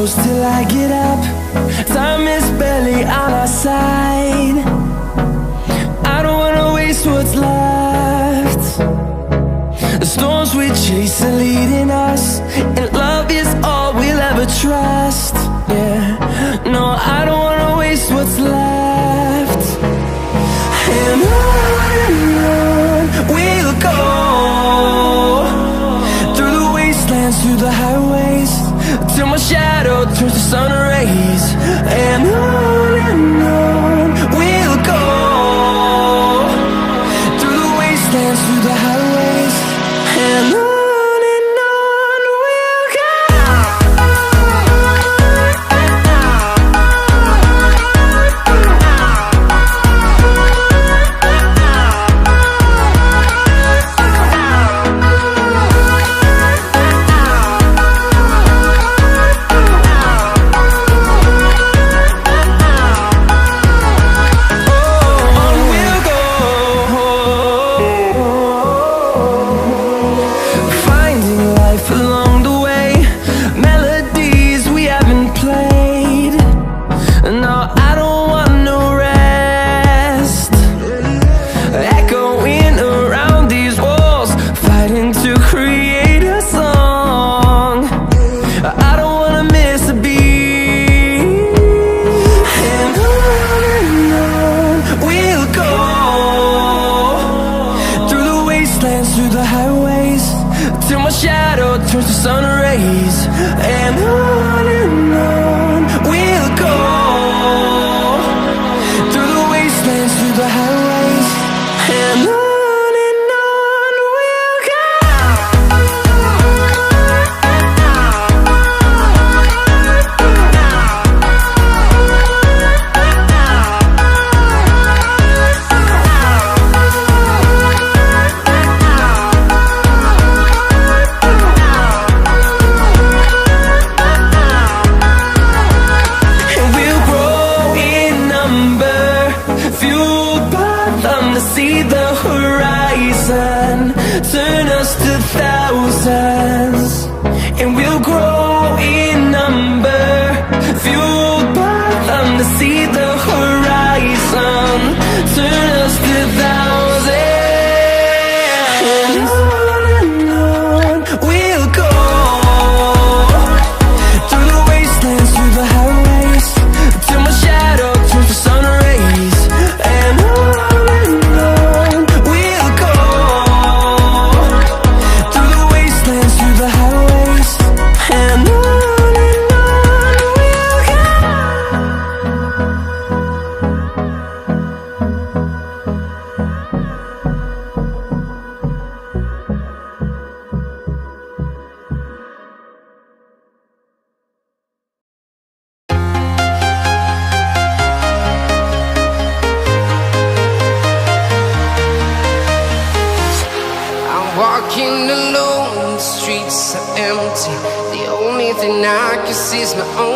close till I get up. Time is barely on our side. I don't wanna waste what's left. The storms we chase are leading us, and love is all we'll ever trust. Yeah, no, I don't wanna waste what's left. And on we'll go, through the wastelands, through the highways, till my shadow turns to sun rays. And on we'll go, through the wastelands, through the highways, and on we'll go. Through the highways, till my shadow turns to sun rays. And on we'll go, through the wastelands, through the highways, and on we'll go. See the horizon, turn us to thousands, and we'll grow in number, fueled by them. To see the horizon, turn us to thousands, and on we'll go, through the wastelands, through the highways, till my shadow turns to sun rays. And walking alone, the streets are empty. The only thing I can see is my own